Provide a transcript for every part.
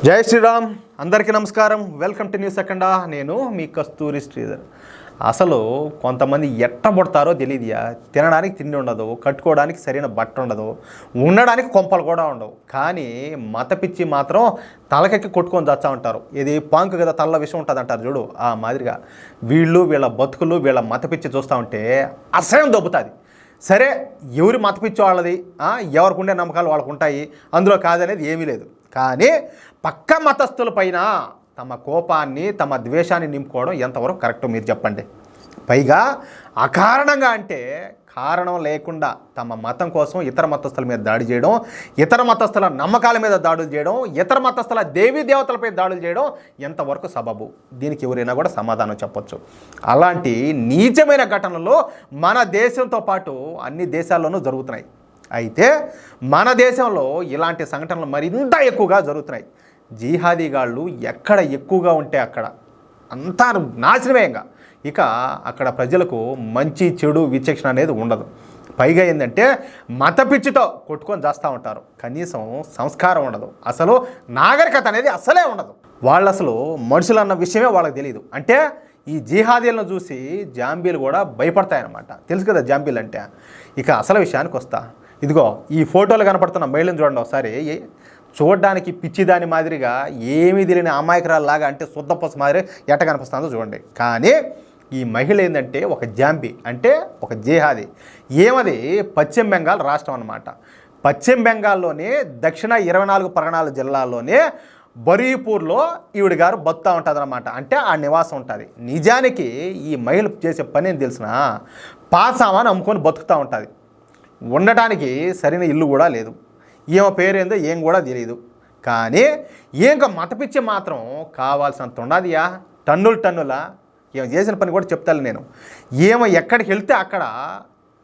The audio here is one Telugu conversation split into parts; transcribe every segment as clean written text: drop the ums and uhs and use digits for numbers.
జై శ్రీరామ్. అందరికీ నమస్కారం. వెల్కమ్ టు న్యూస్ సెకండా. నేను మీ కస్తూరి శ్రీధర్. అసలు కొంతమంది ఎట్టబడతారో తెలియదుయా. తినడానికి తిండి ఉండదు, కట్టుకోవడానికి సరైన బట్ట ఉండదు, ఉండడానికి కొంపలు కూడా ఉండవు. కానీ మత పిచ్చి మాత్రం తలకెక్కి కొట్టుకొని చచ్చా ఉంటారు. ఇది పాంకు కదా తల్ల విషయం ఉంటుంది అంటారు చూడు, ఆ మాదిరిగా వీళ్ళ బతుకులు వీళ్ళ మత పిచ్చి చూస్తూ ఉంటే అసహ్యం దొబ్బుతుంది. సరే, ఎవరి మత పిచ్చి వాళ్ళది, ఎవరికి ఉండే నమ్మకాలు వాళ్ళకు ఉంటాయి, అందులో కాదనేది ఏమీ లేదు. కానీ పక్క మతస్థులపైన తమ కోపాన్ని తమ ద్వేషాన్ని నింపుకోవడం ఎంతవరకు కరెక్టో మీరు చెప్పండి. పైగా అకారణంగా, అంటే కారణం లేకుండా తమ మతం కోసం ఇతర మతస్థుల మీద దాడి చేయడం, ఇతర మతస్థుల నమ్మకాల మీద దాడులు చేయడం, ఇతర మతస్థుల దేవీ దేవతలపై దాడులు చేయడం ఎంతవరకు సబబు? దీనికి ఎవరైనా కూడా సమాధానం చెప్పొచ్చు. అలాంటి నీచమైన ఘటనలు మన దేశంతో పాటు అన్ని దేశాల్లోనూ జరుగుతున్నాయి. అయితే మన దేశంలో ఇలాంటి సంఘటనలు మరింత ఎక్కువగా జరుగుతున్నాయి. జిహాదీగాళ్ళు ఎక్కడ ఎక్కువగా ఉంటే అక్కడ అంతా నాశనమేయంగా. ఇక అక్కడ ప్రజలకు మంచి చెడు విచక్షణ అనేది ఉండదు. పైగా ఏంటంటే మత పిచ్చితో కొట్టుకొని చేస్తూ ఉంటారు. కనీసం సంస్కారం ఉండదు, అసలు నాగరికత అనేది అసలే ఉండదు. వాళ్ళు అసలు మనుషులు అన్న విషయమే వాళ్ళకి తెలియదు. అంటే ఈ జిహాదీలను చూసి జాంబీలు కూడా భయపడతాయన్నమాట. తెలుసు కదా జాంబీలు అంటే. ఇక అసలు విషయానికి వస్తా. ఇదిగో ఈ ఫోటోలు కనపడుతున్న మహిళను చూడండి ఒకసారి. చూడడానికి పిచ్చిదాని మాదిరిగా ఏమీ తెలియని అమాయకురాల్లాగా, అంటే శుద్ధపూస మాదిరి ఎట్ట కనిపిస్తుందో చూడండి. కానీ ఈ మహిళ ఏంటంటే ఒక జాంబీ, అంటే ఒక జిహాదీ. ఏమది పశ్చిమ బెంగాల్ రాష్ట్రం అన్నమాట. పశ్చిమ బెంగాల్లోనే దక్షిణ 24 పరగణాల జిల్లాల్లోనే బరీపూర్లో ఈవిడ గారు బతుకుతూ ఉంటుంది అన్నమాట. అంటే ఆ నివాసం ఉంటుంది. నిజానికి ఈ మహిళ చేసే పని ఏం తెలిసిన, పాసామాన్ అమ్ముకొని బతుకుతూ ఉంటుంది. ఉండటానికి సరైన ఇల్లు కూడా లేదు. ఏమో పేరేందో ఏం కూడా తెలియదు. కానీ ఏంక మతపిచ్చి మాత్రం కావాల్సినంత ఉండదియా, టన్నులా. ఏమో చేసిన పని కూడా చెప్తాను నేను. ఏమో ఎక్కడికి వెళ్తే అక్కడ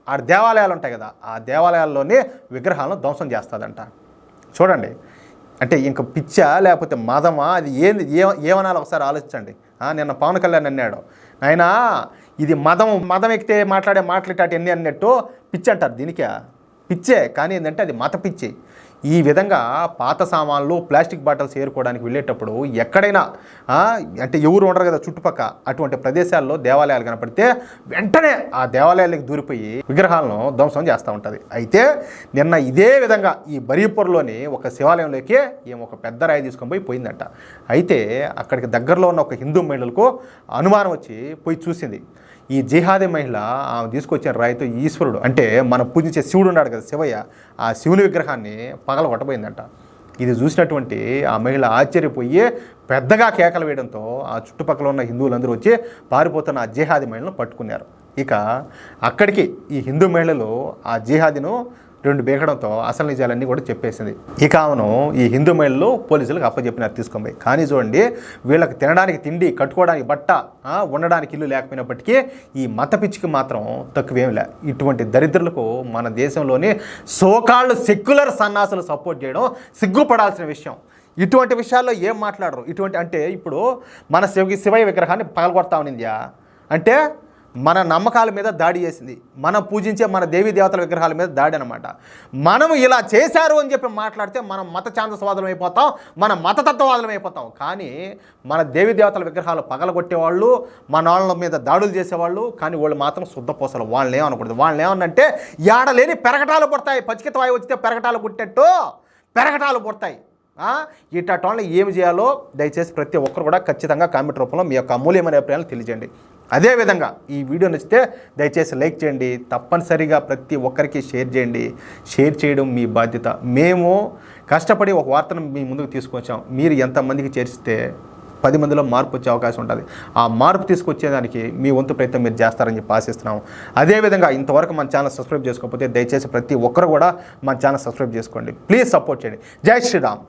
ఆ దేవాలయాలు ఉంటాయి కదా, ఆ దేవాలయాల్లోనే విగ్రహాలను ధ్వంసం చేస్తుందంట. చూడండి, అంటే ఇంక పిచ్చా లేకపోతే మదమా, అది ఏమనాలో ఒకసారి ఆలోచించండి. నిన్న పవన్ కళ్యాణ్ అన్నాడు, అయినా ఇది మదం ఎక్కితే మాట్లాడే మాట్లాడేటట్టు ఎన్ని అన్నట్టు పిచ్చి అంటారు. దీనికే పిచ్చే, కానీ ఏంటంటే అది మత పిచ్చి. ఈ విధంగా పాత సామాన్లు ప్లాస్టిక్ బాటిల్స్ ఏరుకోవడానికి వెళ్ళేటప్పుడు ఎక్కడైనా అంటే ఎవరు ఉండరు కదా చుట్టుపక్క, అటువంటి ప్రదేశాల్లో దేవాలయాలు కనపడితే వెంటనే ఆ దేవాలయాలకు దూరిపోయి విగ్రహాలను ధ్వంసం చేస్తూ ఉంటుంది. అయితే నిన్న ఇదే విధంగా ఈ బరీపూర్లోని ఒక శివాలయంలోకి ఒక పెద్ద రాయి తీసుకొని పోయిందంట. అయితే అక్కడికి దగ్గరలో ఉన్న ఒక హిందూ మహిళలకు అనుమానం వచ్చి పోయి చూసింది. ఈ జిహాదీ మహిళ ఆమె తీసుకొచ్చిన రాయితో ఈశ్వరుడు, అంటే మనం పూజించే శివుడు ఉన్నాడు కదా శివయ్య, ఆ శివుని విగ్రహాన్ని పగలగొట్టబోయిందంట. ఇది చూసినటువంటి ఆ మహిళ ఆశ్చర్యపోయి పెద్దగా కేకలు వేయడంతో ఆ చుట్టుపక్కల ఉన్న హిందువులందరూ వచ్చి పారిపోతున్న ఆ జిహాదీ మహిళను పట్టుకున్నారు. ఇక అక్కడికి ఈ హిందూ మహిళలు ఆ జిహాదీను 2 బేకడంతో అసలు నిజాలన్నీ కూడా చెప్పేసింది. ఇక ఆమెను ఈ హిందూ మహిళలు పోలీసులకు అప్పచెప్పినారు తీసుకొని. కానీ చూడండి, వీళ్ళకి తినడానికి తిండి, కట్టుకోవడానికి బట్ట, ఉండడానికి ఇల్లు లేకపోయినప్పటికీ ఈ మత పిచ్చికి మాత్రం తక్కువేం లే. ఇటువంటి దరిద్రులకు మన దేశంలోని సోకాళ్ళు సెక్యులర్ సన్నాసులు సపోర్ట్ చేయడం సిగ్గుపడాల్సిన విషయం. ఇటువంటి విషయాల్లో ఏం మాట్లాడరు. ఇటువంటి అంటే ఇప్పుడు మన శివయ్య విగ్రహాన్ని పగలగొడతా ఉన్నిందియా, అంటే మన నమ్మకాల మీద దాడి చేసింది, మనం పూజించే మన దేవీ దేవతల విగ్రహాల మీద దాడి అనమాట. మనము ఇలా చేశారు అని చెప్పి మాట్లాడితే మనం మత ఛాందసవాదులం అయిపోతాం, మన మతతత్వవాదులం అయిపోతాం. కానీ మన దేవీ దేవతల విగ్రహాలు పగలగొట్టేవాళ్ళు, మన వాళ్ళ మీద దాడులు చేసేవాళ్ళు, కానీ వాళ్ళు మాత్రం శుద్ధపూసలు. వాళ్ళని ఏమనకూడదు. వాళ్ళని ఏమన్నంటే ఏడలేని పెరగటాలు పుడతాయి. పచ్చికిత వాయి వచ్చితే పెరగటాలు పుట్టినట్టు పెరగటాలు పుడతాయి. ఇట్టోళ్ళని ఏమి చేయాలో దయచేసి ప్రతి ఒక్కరు కూడా ఖచ్చితంగా కామెంట్ రూపంలో మీ యొక్క అమూల్యమైన అభిప్రాయాలు తెలియజేయండి. అదేవిధంగా ఈ వీడియో నచ్చితే దయచేసి లైక్ చేయండి. తప్పనిసరిగా ప్రతి ఒక్కరికి షేర్ చేయండి. షేర్ చేయడం మీ బాధ్యత. మేము కష్టపడి ఒక వార్తను మీ ముందుకు తీసుకొచ్చాం. మీరు ఎంతమందికి చేరిస్తే 10 మందిలో మార్పు వచ్చే అవకాశం ఉంటుంది. ఆ మార్పు తీసుకొచ్చేదానికి మీ వంతు ప్రయత్నం మీరు చేస్తారని చెప్పి ఆశిస్తున్నాము. అదేవిధంగా ఇంతవరకు మన ఛానల్ సబ్స్క్రైబ్ చేసుకోకపోతే దయచేసి ప్రతి ఒక్కరు కూడా మన ఛానల్ సబ్స్క్రైబ్ చేసుకోండి. ప్లీజ్ సపోర్ట్ చేయండి. జై శ్రీరామ్.